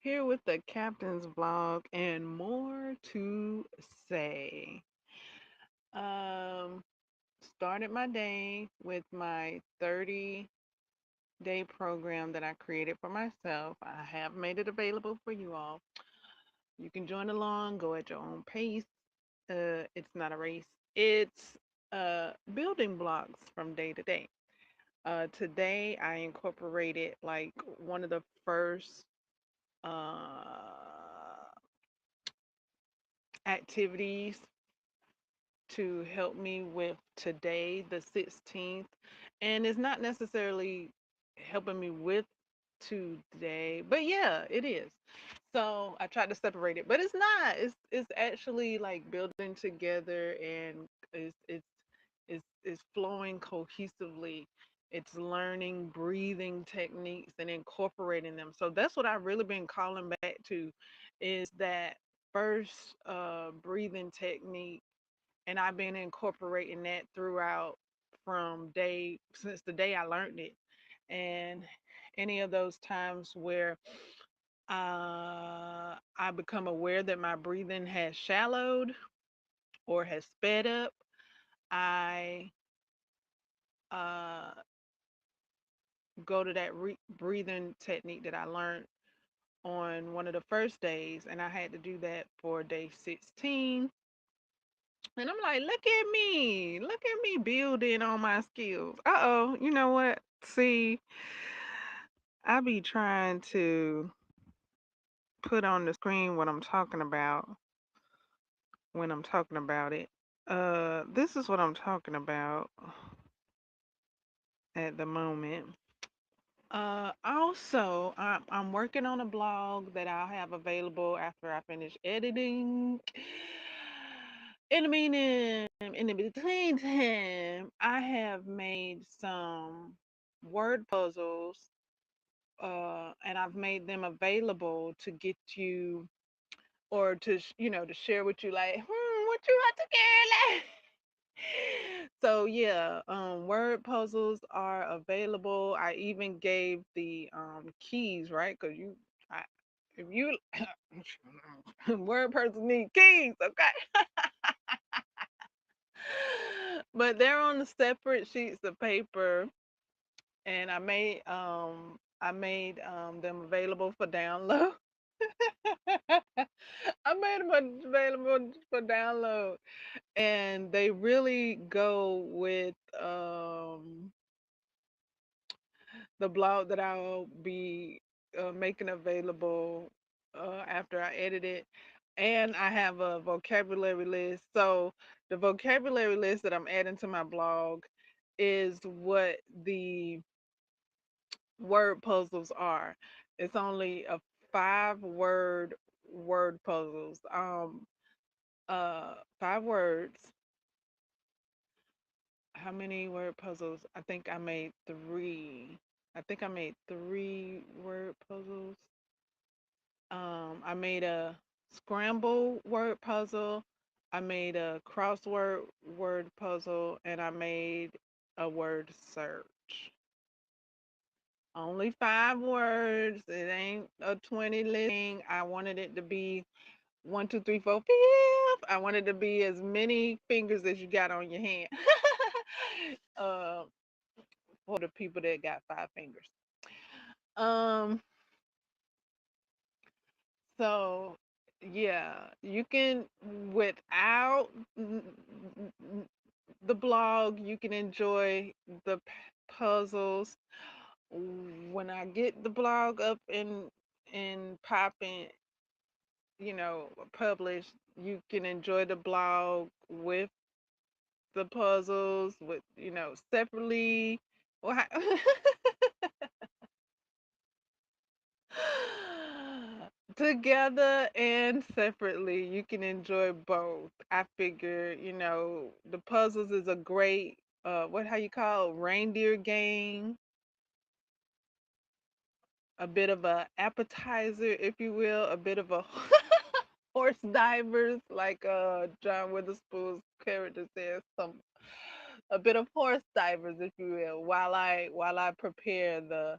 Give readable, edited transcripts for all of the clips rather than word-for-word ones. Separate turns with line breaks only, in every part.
Here with the captain's vlog and more to say. Um, Started my day with my 30-day program that I created for myself. I have made it available for you all. You can join along, go at your own pace. It's not a race. It's building blocks from day to day. Today I incorporated like one of the first activities to help me with today, the 16th. And it's not necessarily helping me with today, but yeah, it is. So I tried to separate it, but it's not. It's actually like building together, and it's flowing cohesively. It's learning breathing techniques and incorporating them. So that's what I've really been calling back to, is that first breathing technique, and I've been incorporating that throughout from day since the day I learned it. And any of those times where I become aware that my breathing has shallowed or has sped up, I uh, go to that breathing technique that I learned on one of the first days, and I had to do that for day 16. And I'm like, look at me building on my skills. Uh-oh, you know what? See, I be trying to put on the screen what I'm talking about when I'm talking about it. This is what I'm talking about at the moment. Also, I'm working on a blog that I'll have available after I finish editing. In the between time, I have made some word puzzles, and I've made them available to get you, or to to share with you, like, what you want to get? So yeah, word puzzles are available. I even gave the keys, right? Because I, if you word puzzles need keys, okay? But they're on the separate sheets of paper, and I made them available for download. I made them available for download, and they really go with the blog that I'll be making available after I edit it. And I have a vocabulary list. So the vocabulary list that I'm adding to my blog is what the word puzzles are. It's only a 5 word puzzles. 5 words. How many word puzzles? I think I made 3 word puzzles. I made a scramble word puzzle. I made a crossword word puzzle, and I made a word search. Only 5 words. It ain't a 20 listing. I wanted it to be one, two, three, four, fifth. I wanted to be as many fingers as you got on your hand. uh, for the people that got 5 fingers. Um, so yeah, you can, without the blog, you can enjoy the puzzles. When I get the blog up and popping, published, you can enjoy the blog with the puzzles, with separately. Well, together and separately, you can enjoy both. I figure, the puzzles is a great what how you call it? Reindeer game, a bit of a appetizer, if you will, a bit of a horse divers, like John Witherspoon's character says, some a bit of horse divers, if you will, while I prepare the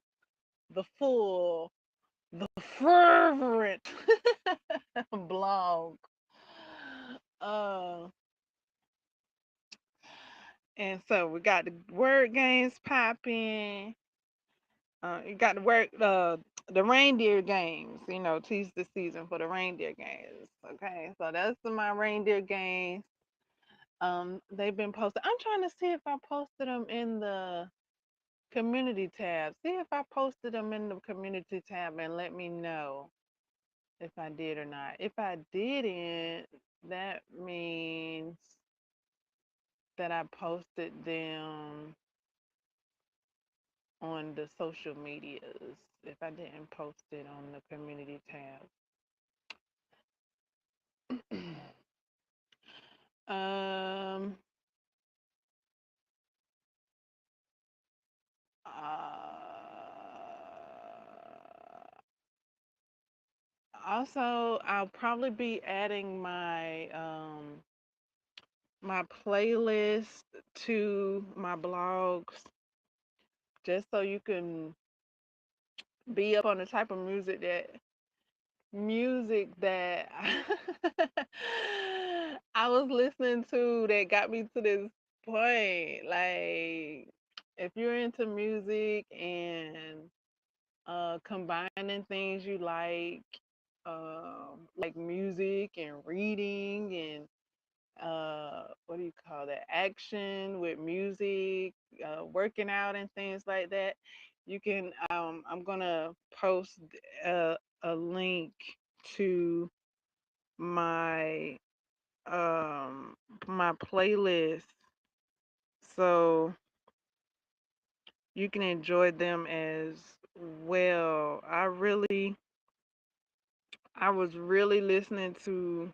full the fervor So we got the word games popping. You got the reindeer games. You know, tease the season for the reindeer games. Okay, so that's my reindeer games. They've been posted. I'm trying to see if I posted them in the community tab. See if I posted them in the community tab and let me know if I did or not. If I didn't, that means that I posted them on the social medias. If I didn't post it on the community tab. um Also, I'll probably be adding my playlist to my blogs just so you can be up on the type of music that I was listening to that got me to this point. Like, if you're into music and combining things you like music and reading and what do you call that? Action with music, working out and things like that. You can. I'm gonna post a link to my my playlist so you can enjoy them as well. I was really listening to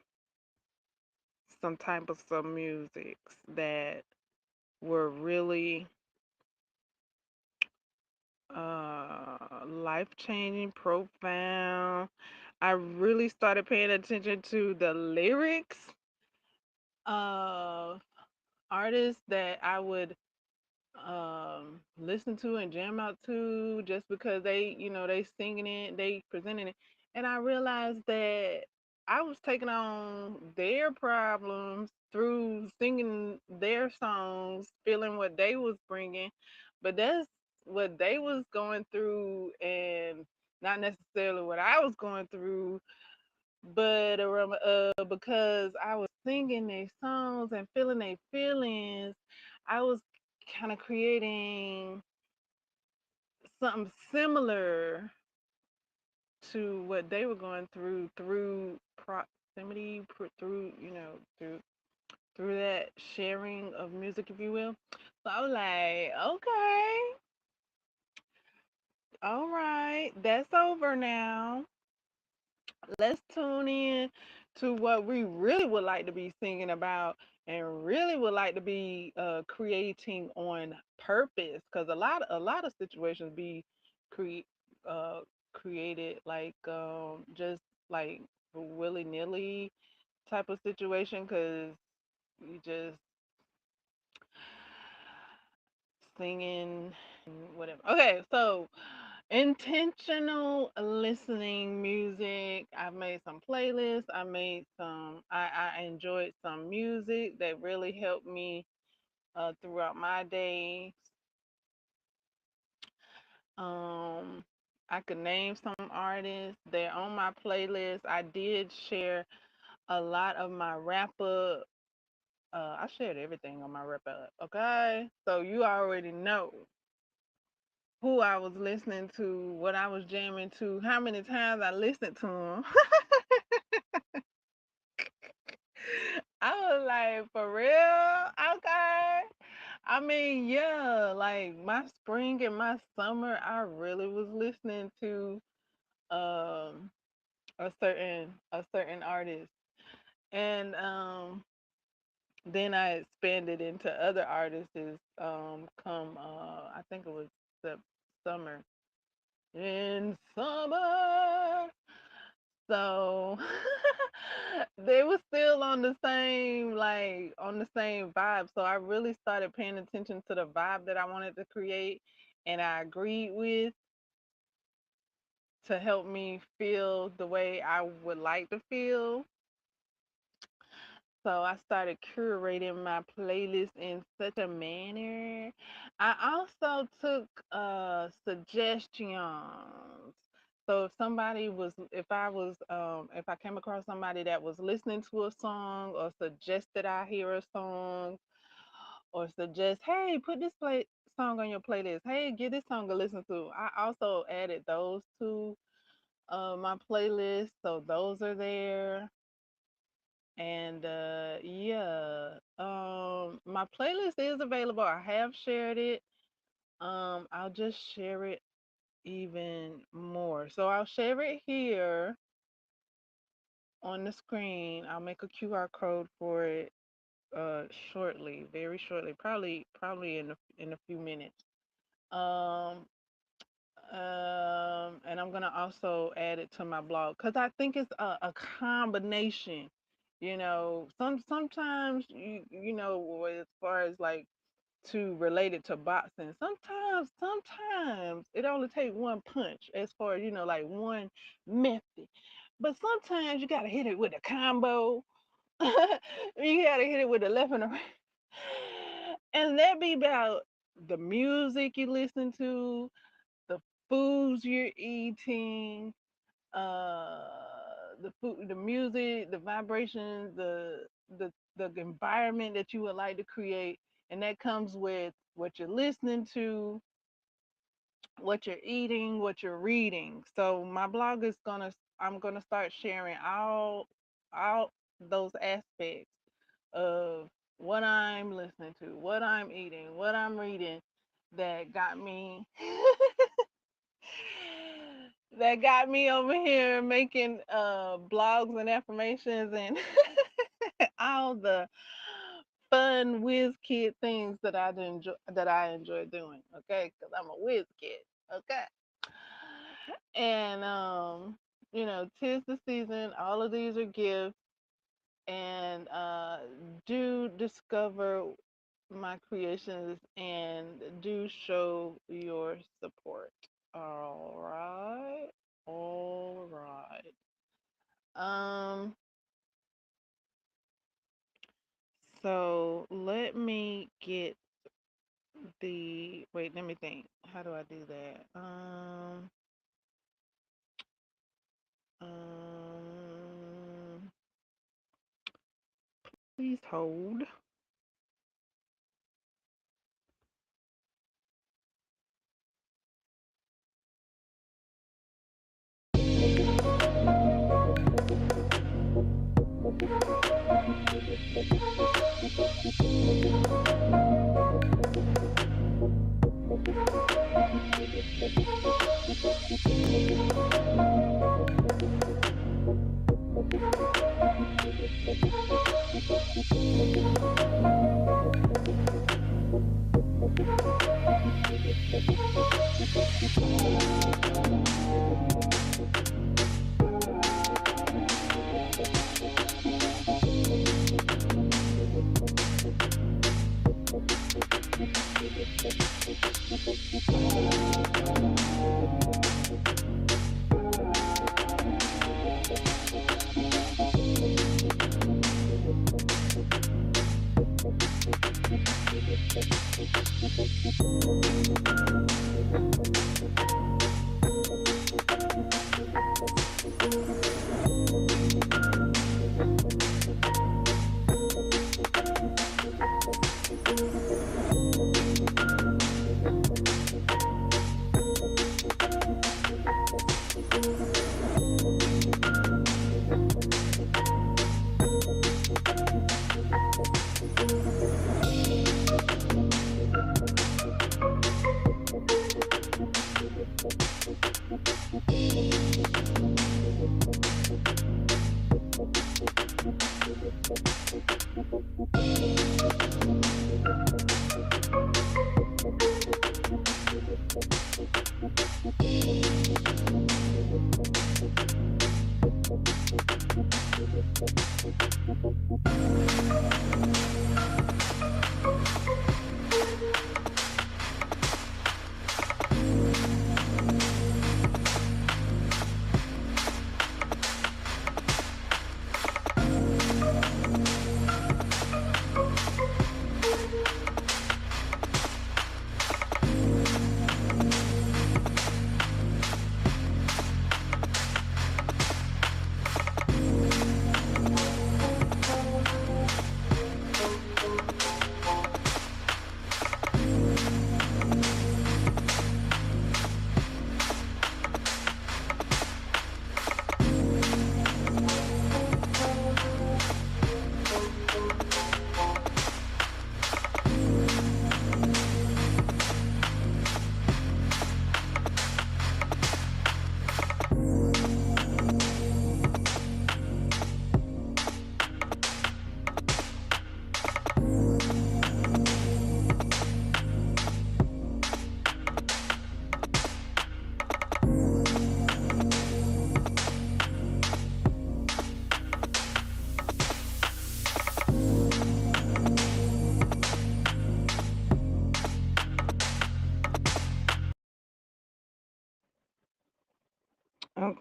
some type of some musics that were really life changing, profound. I really started paying attention to the lyrics of artists that I would listen to and jam out to just because they singing it, they presenting it. And I realized that I was taking on their problems through singing their songs, feeling what they was bringing, but that's what they was going through and not necessarily what I was going through, but because I was singing their songs and feeling their feelings, I was kind of creating something similar to what they were going through proximity, through that sharing of music, if you will. So I was like, okay, all right, that's over now. Let's tune in to what we really would like to be singing about and really would like to be creating on purpose, because a lot of situations be cre- uh, created like just like willy-nilly type of situation because you just singing and whatever. Okay, so intentional listening music. I've made some playlists. I enjoyed some music that really helped me throughout my day. Um, I could name some artists. They're on my playlist. I did share a lot of my wrap up. I shared everything on my wrap up. Okay, so you already know who I was listening to, what I was jamming to, how many times I listened to them. I was like, for real? Okay. I mean, yeah, like my spring and my summer, I really was listening to um a certain artist. And then I expanded into other artists come I think it was the summer. In summer. So they were still on the same vibe. So I really started paying attention to the vibe that I wanted to create and I agreed with to help me feel the way I would like to feel. So I started curating my playlist in such a manner. I also took suggestions. So if I came across somebody that was listening to a song or suggested I hear a song or suggest, hey, put this play song on your playlist. Hey, give this song a listen to. I also added those to my playlist, so those are there. And yeah, my playlist is available. I have shared it. I'll just share it even more. So I'll share it here on the screen. I'll make a QR code for it shortly, very shortly, probably in a few minutes. Um, and I'm gonna also add it to my blog because I think it's a combination. Sometimes as far as like to relate it to boxing, sometimes it only takes one punch as far as like one method, but sometimes you gotta hit it with a combo. You gotta hit it with the left and the right, and that be about the music you listen to, the foods you're eating, uh, the food, the music, the vibrations, the environment that you would like to create, and that comes with what you're listening to, what you're eating, what you're reading. So my blog is I'm gonna start sharing all those aspects of what I'm listening to, what I'm eating, what I'm reading that got me that got me over here making blogs and affirmations and all the fun whiz kid things that I enjoy doing. Okay, because I'm a whiz kid. Okay, and tis the season. All of these are gifts, and do discover my creations and do show your support. All right. All right. Um, so let me get let me think. How do I do that? Um, please hold.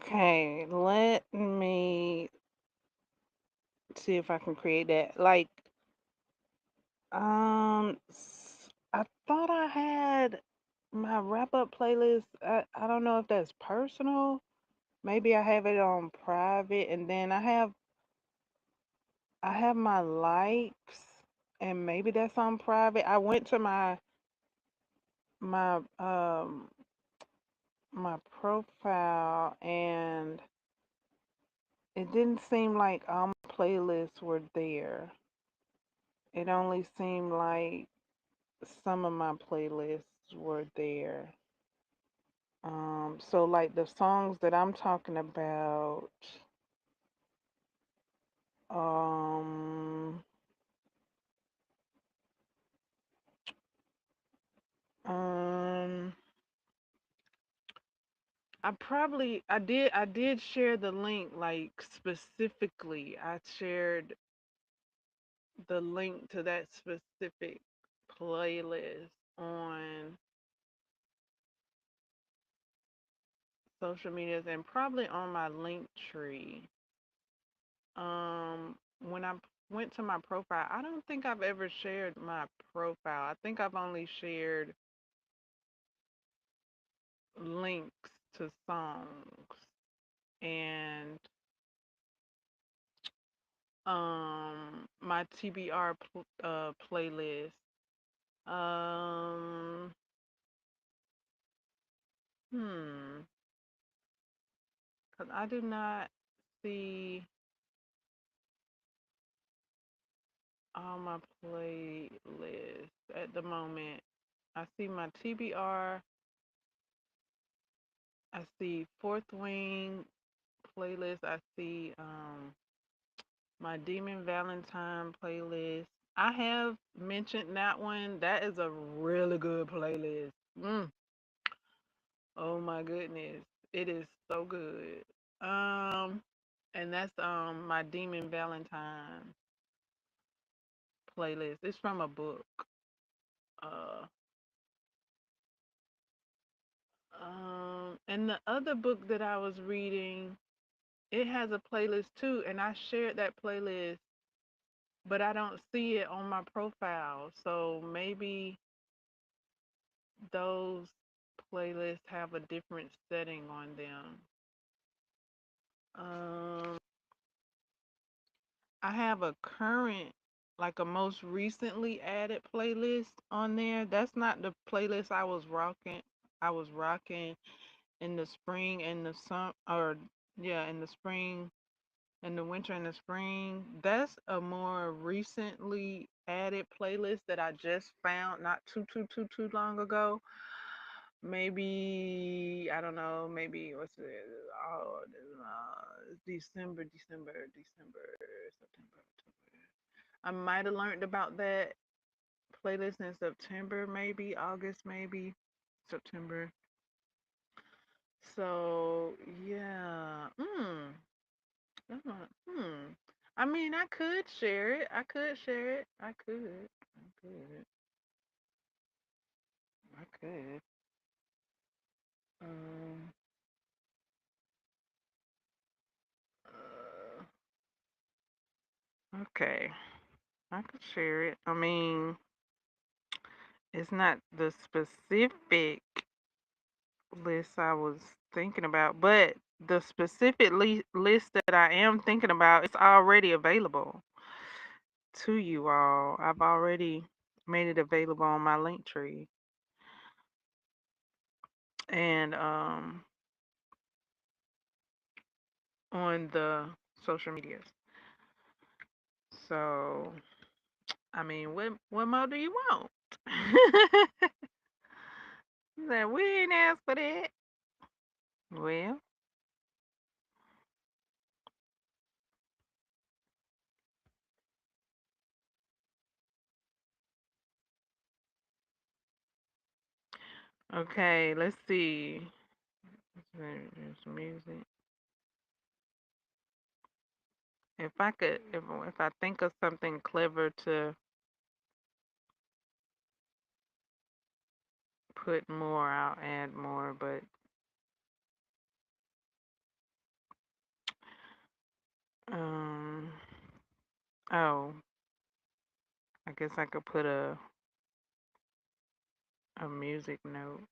Okay, let me see if I can create that. Like, I thought I had my wrap up playlist. I don't know if that's personal. Maybe I have it on private, and then I have my likes, and maybe that's on private. I went to my my profile, and it didn't seem like all my playlists were there. It only seemed like some of my playlists were there. So like the songs that I'm talking about, um, um, I did share the link like specifically. I shared the link to that specific playlist on social medias and probably on my link tree. When I went to my profile, I don't think I've ever shared my profile. I think I've only shared links to songs and my TBR playlist. Um, hmm, cause I do not see all my playlists at the moment. I see my TBR. I see Fourth Wing playlist. I see my Demon Valentine playlist. I have mentioned that one. That is a really good playlist. Mm, oh my goodness. It is so good. Um and that's my Demon Valentine playlist. It's from a book. Uh and the other book that I was reading, it has a playlist too, and I shared that playlist, but I don't see it on my profile. So maybe those playlists have a different setting on them. Um, I have a current, like a most recently added playlist on there. That's not the playlist I was rocking. I was rocking in the spring and the summer, or yeah, in the spring and the winter and the spring. That's a more recently added playlist that I just found not too long ago. Maybe I don't know. Maybe what's it? Oh, December, September, October. I might have learned about that playlist in September, maybe August, maybe September. So yeah. Hmm. I mean, I could share it. I could share it. I could. I could. I could. Um. Okay. I could share it. I mean, it's not the specific list I was thinking about, but the specific list that I am thinking about is already available to you all. I've already made it available on my link tree and on the social medias. So, I mean, what more do you want? That we ain't asked for that. Well, okay, let's see. There's music. If I think of something clever to put more, I'll add more. But I guess I could put a music note.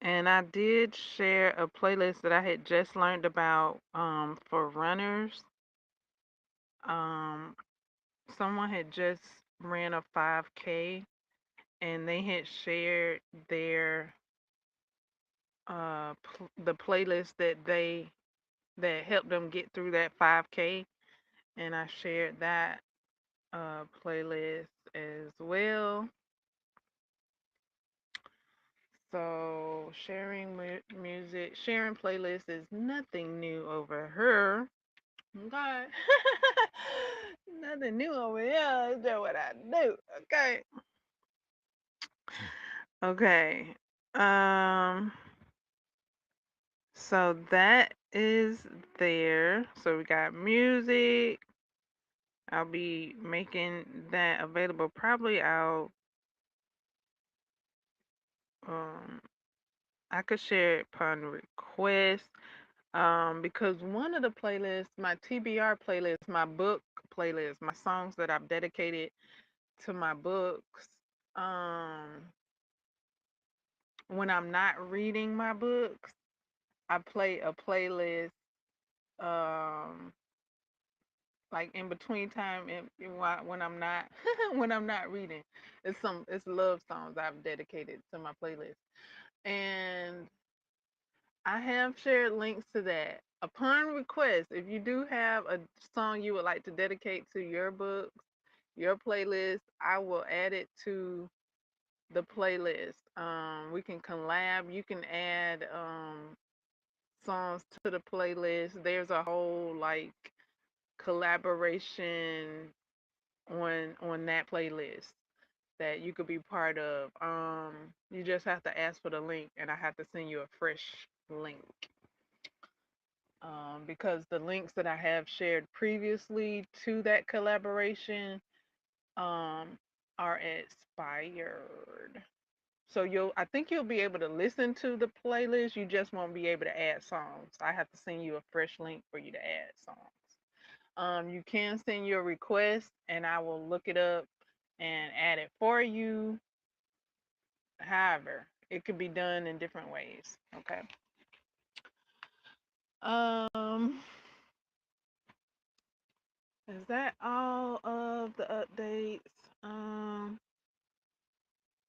And I did share a playlist that I had just learned about for runners. Um, Someone had just ran a 5K and they had shared their the playlist that helped them get through that 5K, and I shared that playlist as well. So sharing music, sharing playlists is nothing new over here. Okay. Nothing new over here. Is that what I do? Okay. Okay. Um. So that is there. So we got music. I'll be making that available. Probably um I could share it upon request. Because one of the playlists, my TBR playlist, my book playlist, my songs that I've dedicated to my books, um, when I'm not reading my books, I play a playlist, um, like in between time and when I'm not when I'm not reading. It's love songs I've dedicated to my playlist, and I have shared links to that. Upon request, if you do have a song you would like to dedicate to your books, your playlist, I will add it to the playlist. We can collab. You can add songs to the playlist. There's a whole like collaboration on that playlist that you could be part of. You just have to ask for the link, and I have to send you a fresh link. Because the links that I have shared previously to that collaboration um, are expired. So I think you'll be able to listen to the playlist. You just won't be able to add songs. I have to send you a fresh link for you to add songs. You can send your request, and I will look it up and add it for you. However, it could be done in different ways. Okay. Um, is that all of the updates? Um,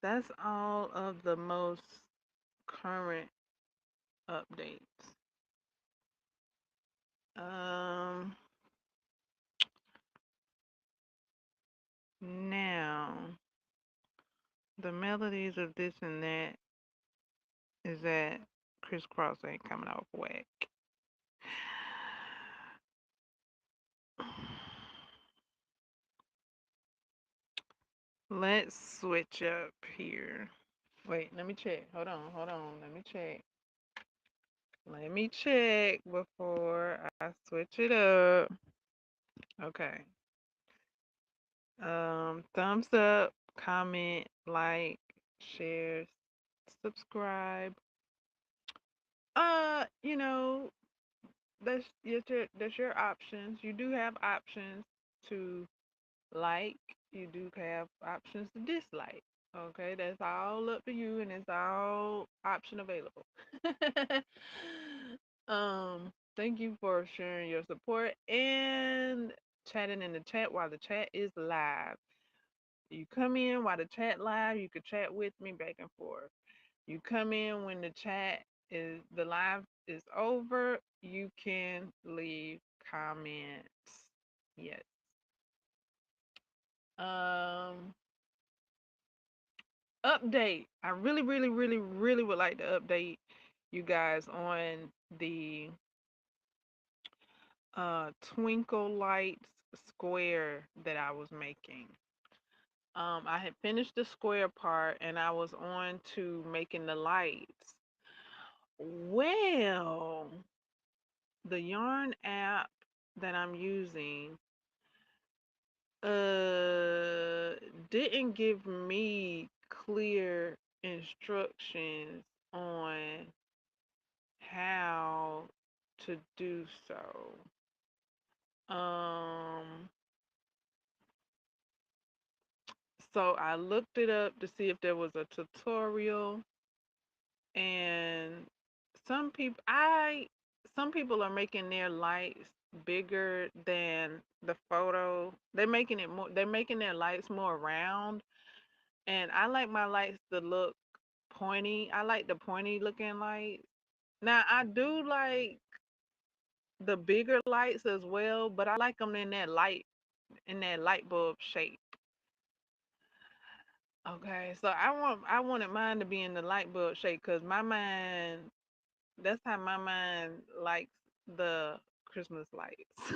that's all of the most current updates. Um, Now the melodies of this and that is that crisscross ain't coming off whack. Let's switch up here. Wait, let me check. Hold on. Let me check. Let me check before I switch it up. Okay. Thumbs up, comment, like, share, subscribe. You know, that's your options. You do have options to like. You do have options to dislike. Okay, that's all up to you, and it's all option available. Thank you for sharing your support and chatting in the chat while the chat is live. You come in while the chat live, you can chat with me back and forth. You come in when the live is over, you can leave comments. Yes. Um Update. I really, really, really, really would like to update you guys on the twinkle lights square that I was making. I had finished the square part and I was on to making the lights. Well, the yarn app that I'm using uh didn't give me clear instructions on how to do so. Um so I looked it up to see if there was a tutorial, and some people are making their lights bigger than the photo. They're making their lights more round, and I like my lights to look pointy. I like the pointy looking lights. Now I do like the bigger lights as well, but I like them in that light bulb shape. Okay, so I wanted mine to be in the light bulb shape because my mind, that's how my mind likes the Christmas lights.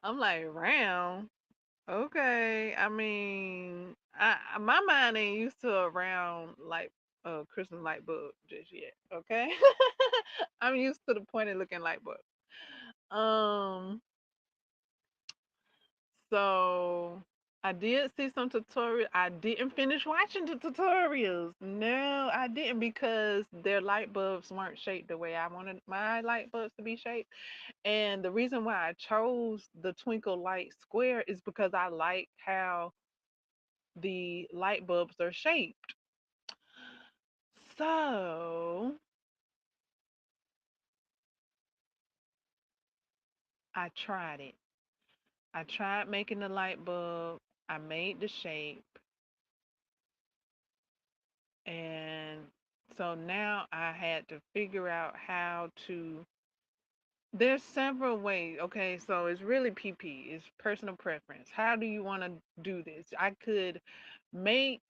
I'm like round. Okay, I mean, my mind ain't used to a round like Christmas light bulb just yet. Okay, I'm used to the pointed looking light bulb. Um, so I did see some tutorial. I didn't finish watching the tutorials. No, I didn't because their light bulbs weren't shaped the way I wanted my light bulbs to be shaped. And the reason why I chose the twinkle light square is because I like how the light bulbs are shaped. So I tried it. I tried making the light bulb. I made the shape, and so now I had to figure out how to. There's several ways. Okay, so it's really PP. It's personal preference. How do you want to do this? I could make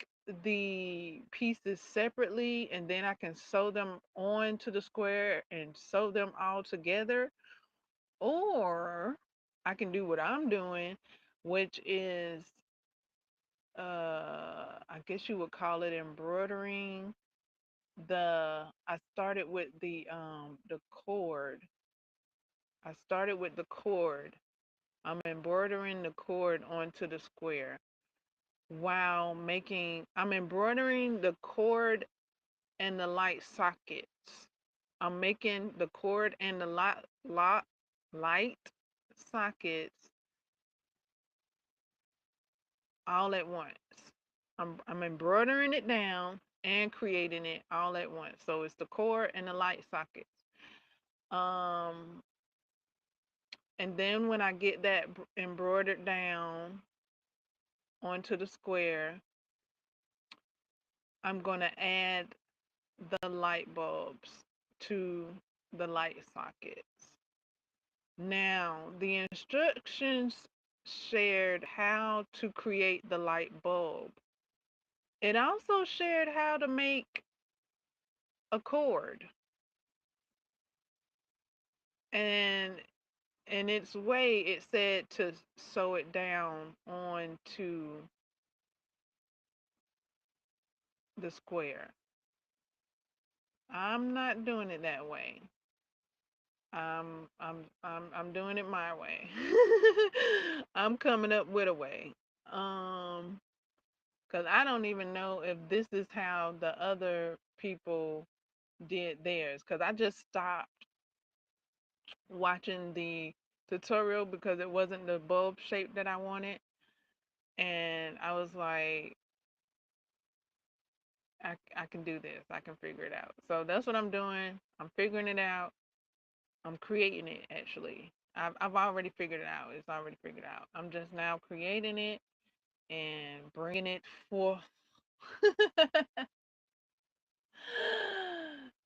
the pieces separately and then I can sew them onto the square and sew them all together. Or I can do what I'm doing, which is I guess you would call it embroidering. I started with the cord. I started with the cord. I'm embroidering the cord onto the square while I'm embroidering the cord and the light sockets. I'm making the cord and the light sockets all at once. I'm embroidering it down and creating it all at once. So it's the cord and the light sockets. Um, and then when I get that embroidered down onto the square, I'm going to add the light bulbs to the light sockets. Now, the instructions shared how to create the light bulb. It also shared how to make a cord. And in its way, it said to sew it down onto the square. I'm not doing it that way. I'm doing it my way. I'm coming up with a way. Um, because I don't even know if this is how the other people did theirs. Because I just stopped watching the tutorial because it wasn't the bulb shape that I wanted. And I was like, I can do this. I can figure it out. So that's what I'm doing. I'm figuring it out. I'm creating it actually. I've already figured it out. It's already figured out. I'm just now creating it and bringing it forth.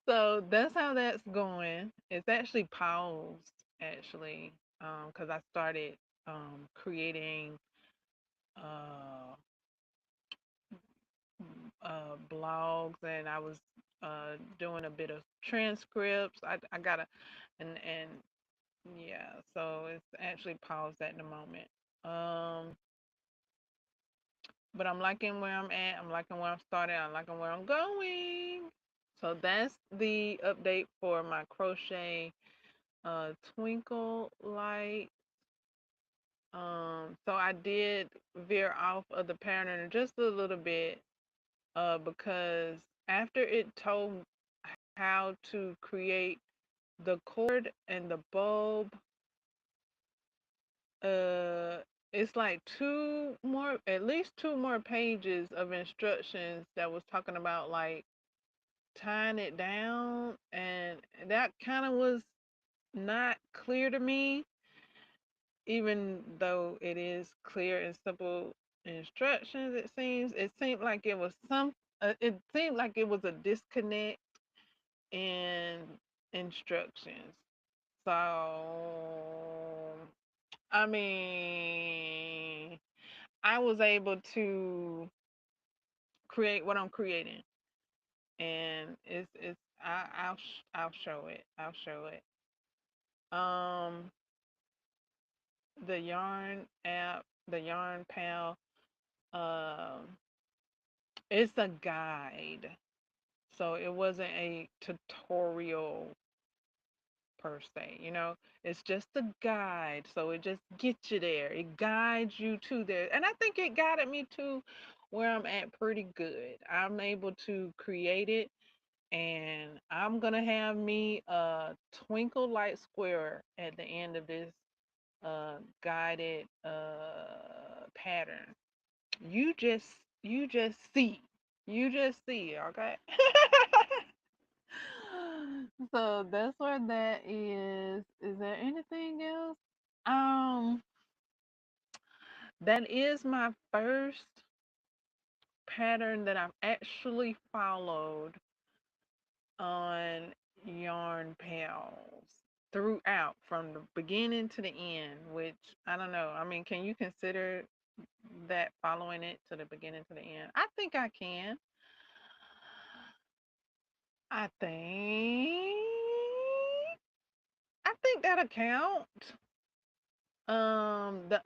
So that's how that's going. It's actually paused actually, because I started creating uh, blogs, and I was doing a bit of transcripts. I gotta and yeah, so it's actually paused at the moment. Um, but I'm liking where I'm at. I'm liking where I'm started. I'm liking where I'm going. So that's the update for my crochet twinkle light. So I did veer off of the pattern just a little bit, because after it told how to create the cord and the bulb, uh, it's like two more, at least two more pages of instructions that was talking about like tying it down, and that kind of was not clear to me, even though it is clear and simple instructions. It seemed like it was it seemed like it was a disconnect in instructions. So I mean, I was able to create what I'm creating, and it's I'll show it. I'll show it. Um, the Yarn app, the Yarn Pal, um, it's a guide. So it wasn't a tutorial per se, it's just a guide. So it just gets you there. It guides you to there. And I think it guided me to where I'm at pretty good. I'm able to create it, and I'm gonna have me a twinkle light square at the end of this guided pattern. You just you just see. You just see, okay? So that's where that is. Is there anything else? Um, that is my first pattern that I've actually followed on Yarn Pals throughout from the beginning to the end, which I don't know. I mean, can you consider that following it to the beginning to the end? I think I can. I think I think that'll count. The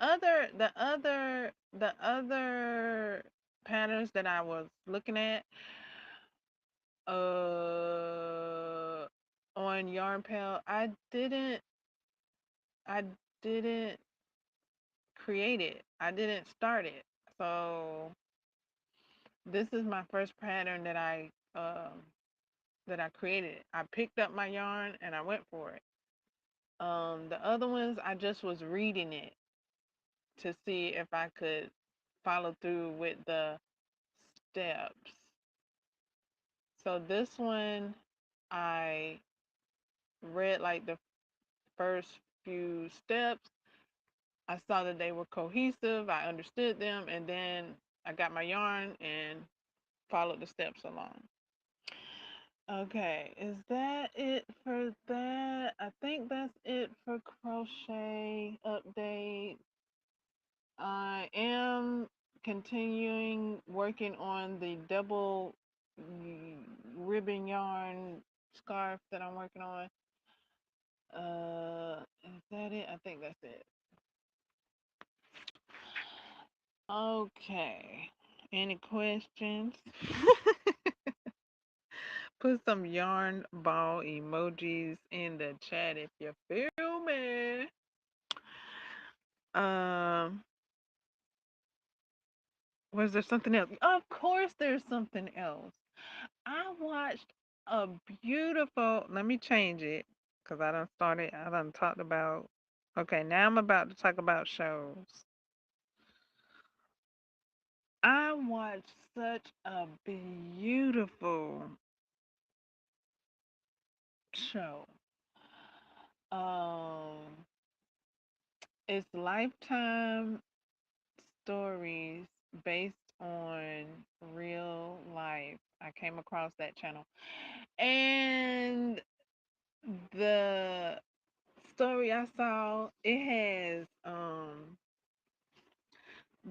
other patterns that I was looking at uh on YarnPal, I didn't create it. I didn't start it. So this is my first pattern that I created. I picked up my yarn and I went for it. The other ones I just was reading it to see if I could follow through with the steps. So this one, I read like the first few steps. I saw that they were cohesive. I understood them, and then I got my yarn and followed the steps along. Okay, is that it for that? I think that's it for crochet update. I am continuing working on the double ribbon yarn scarf that I'm working on. Is that it? I think that's it. Okay. Any questions? Put some yarn ball emojis in the chat if you feel me. Um, was there something else? Of course, there's something else. I watched a beautiful. Let me change it because I done talked about. Okay, now I'm about to talk about shows. I watched such a beautiful show. Um, it's Lifetime stories based on real life. I came across that channel. And the story I saw, it has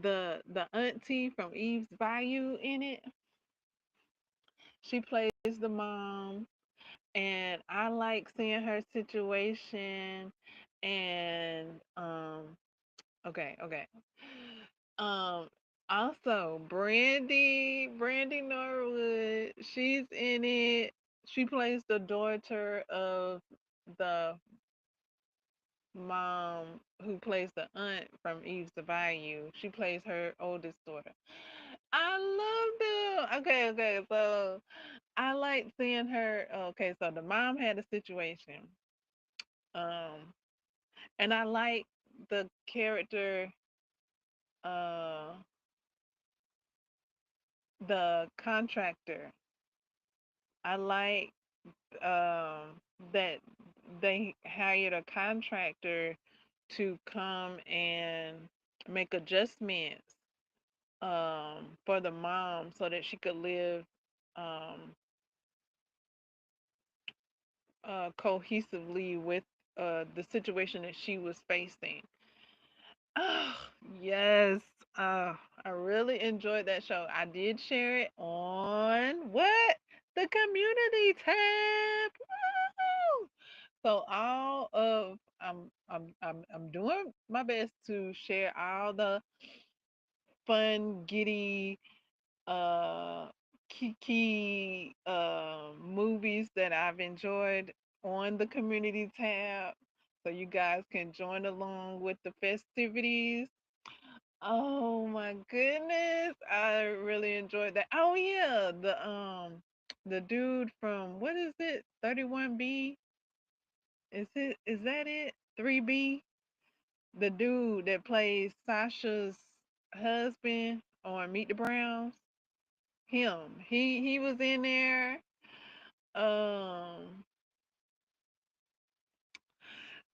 the auntie from Eve's Bayou in it. She plays the mom, and I like seeing her situation. And okay. Um, Also, Brandy Norwood, she's in it. She plays the daughter of the mom who plays the aunt from Eve's the Bayou. She plays her oldest daughter. I love them. Okay, okay. So I like seeing her. Okay, so the mom had a situation. Um, and I like the character, uh, the contractor. I like that they hired a contractor to come and make adjustments for the mom so that she could live um, cohesively with the situation that she was facing. Oh, yes. I really enjoyed that show. I did share it on what? The community tab. Woo! So all of I'm doing my best to share all the fun, giddy, uh kiki movies that I've enjoyed on the community tab so you guys can join along with the festivities. Oh my goodness. I really enjoyed that. Oh yeah, the dude from what is it? 31B? Is that it? 3B? The dude that plays Sasha's husband on Meet the Browns? Him. He was in there. Um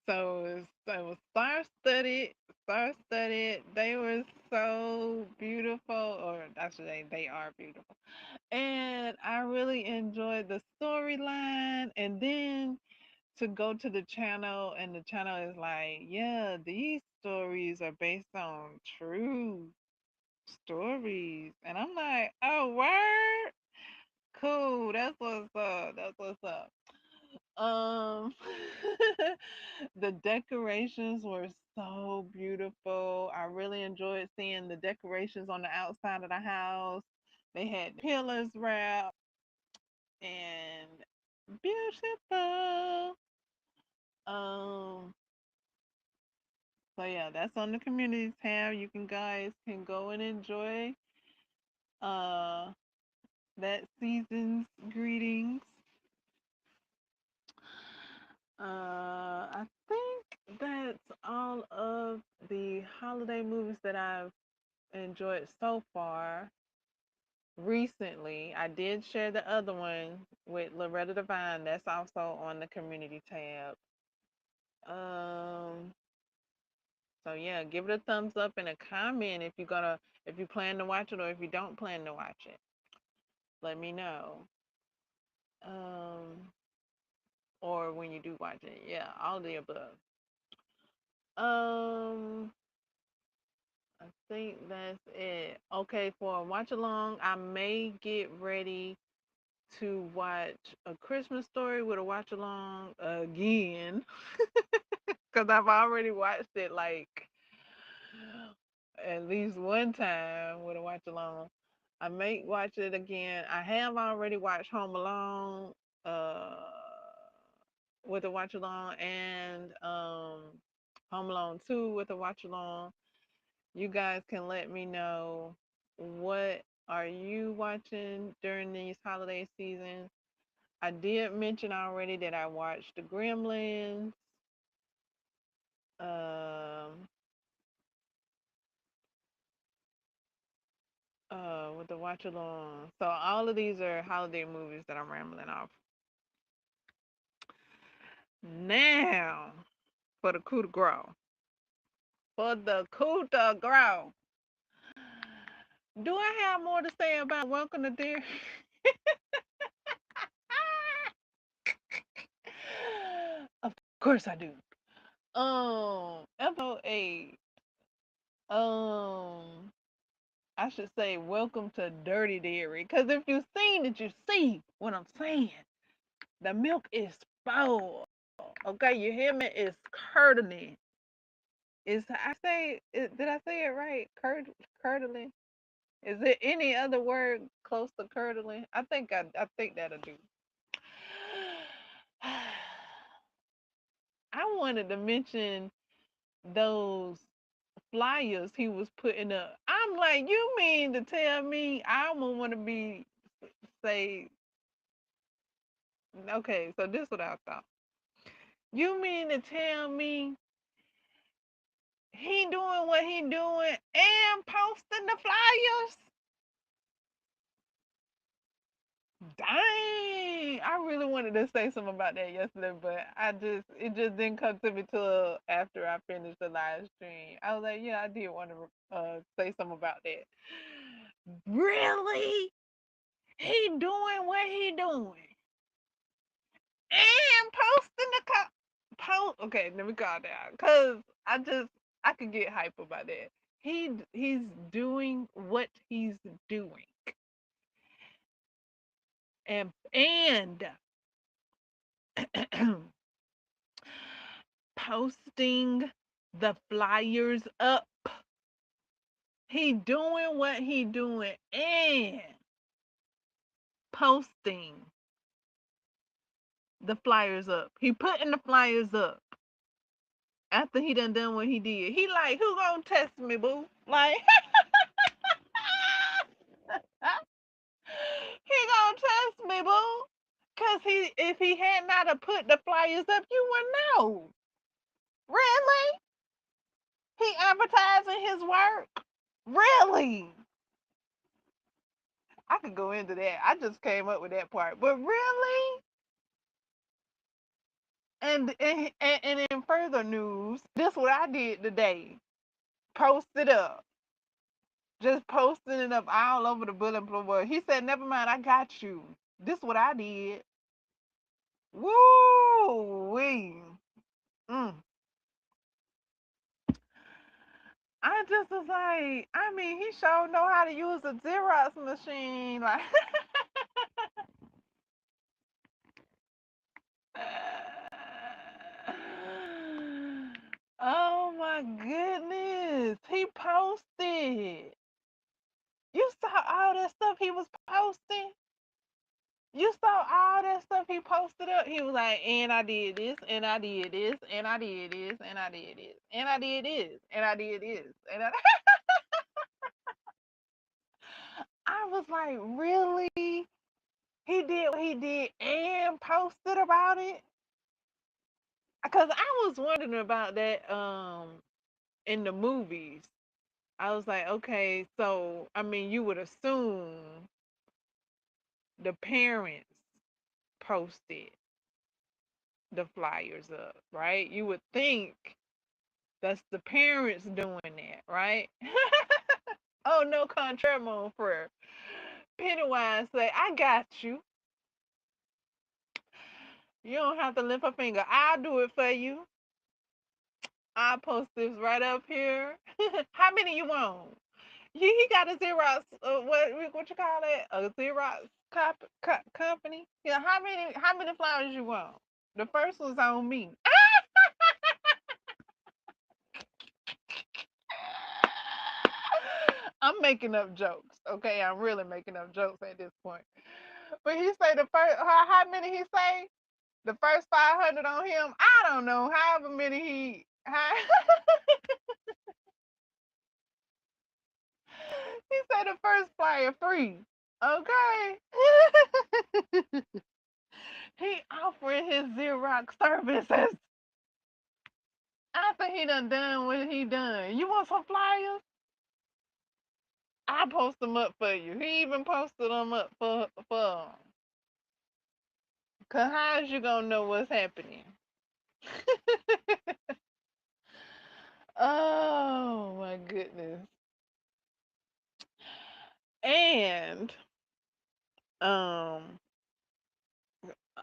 so it was star studded. They were so beautiful, or I should say they are beautiful. And I really enjoyed the storyline. And then to go to the channel, and the channel is like, yeah, these stories are based on true stories. And I'm like, oh, word? Cool. That's what's up. That's what's up. Um, the decorations were so beautiful. I really enjoyed seeing the decorations on the outside of the house. They had pillars wrapped and beautiful. Um, so yeah, that's on the community tab. You can guys can go and enjoy uh that season's greetings. I think that's all of the holiday movies that I've enjoyed so far. Recently, I did share the other one with Loretta Devine. That's also on the community tab. Um, so yeah, give it a thumbs up and a comment if you plan to watch it or if you don't plan to watch it. Let me know. Um, or when you do watch it. Yeah, all the above. Um, I think that's it. Okay, for a watch along, I may get ready to watch A Christmas Story with a watch along again because I've already watched it like at least one time with a watch along. I may watch it again. I have already watched Home Alone uh, with a watch along and Home Alone 2 with a watch along. You guys can let me know what are you watching during these holiday seasons. I did mention already that I watched the Gremlins um, with the watch along. So all of these are holiday movies that I'm rambling off. Now for the coup de grace. For the coup de grace. Do I have more to say about Welcome to Dear? Of course I do. Episode 8. Um, I should say welcome to Dirty Dairy. Cause if you've seen it, you see what I'm saying. The milk is spoiled. Okay, you hear me? It's curdling. Did I say it right? Curdling. Is there any other word close to curdling? I think that'll do. I wanted to mention those flyers he was putting up. I'm like, you mean to tell me I don't want to be say okay, so this is what I thought. You mean to tell me he doing what he doing and posting the flyers? Dang, I really wanted to say something about that yesterday, but it just didn't come to me till after I finished the live stream. I was like, yeah, I did want to say something about that. Really? He doing what he doing and posting the post. Okay, let me calm down, cause I could get hype about that. He's doing what he's doing, and posting the flyers up. He doing what he doing and posting the flyers up. He putting the flyers up after he done what he did. He like, who gonna test me, boo? Like he gonna test me, boo. Cause if he had not have put the flyers up, you wouldn't know. Really? He advertising his work? Really? I could go into that. I just came up with that part. But really? And in further news, this what I did today. Posted up. Just posting it up all over the bulletin board. He said, never mind, I got you. This what I did. Woo wee. Mm. I just was like, I mean, he sure know how to use a Xerox machine. Like oh my goodness. He posted. You saw all that stuff he was posting? You saw all that stuff he posted up. He was like, and I did this, and I did this, and I did this, and I did this, and I did this, and I did this, and I was like, really? He did what he did and posted about it? Because I was wondering about that in the movies. I was like, okay, so I mean, you would assume the parents posted the flyers up, right? You would think that's the parents doing that, right? Oh, no contraire, mon frere. Pennywise say, I got you. You don't have to lift a finger. I'll do it for you. I'll post this right up here. How many you want? He got a Xerox, what you call it? A Xerox company. Yeah, how many flowers you want? The first one's on me. I'm making up jokes. Okay, I'm really making up jokes at this point. But he say the first, how many he say? The first 500 on him. I don't know. However many he said the first flyer free. Okay. He offering his Xerox services after he done what he done. You want some flyers? I post them up for you. He even posted them up for 'em. Cause how is you gonna know what's happening? Oh my goodness. And um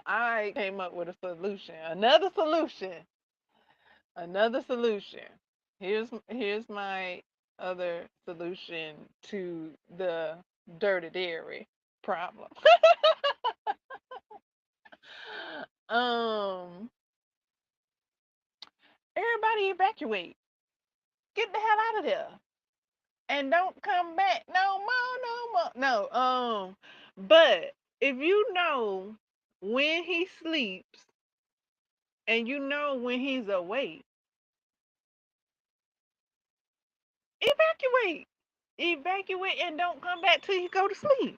I came up with a solution. Another solution. Another solution. Here's my other solution to the dirty dairy problem. um Everybody evacuate. Get the hell out of there. And don't come back no more, no more. No, but if you know when he sleeps And you know when he's awake, evacuate. Evacuate and don't come back till you go to sleep.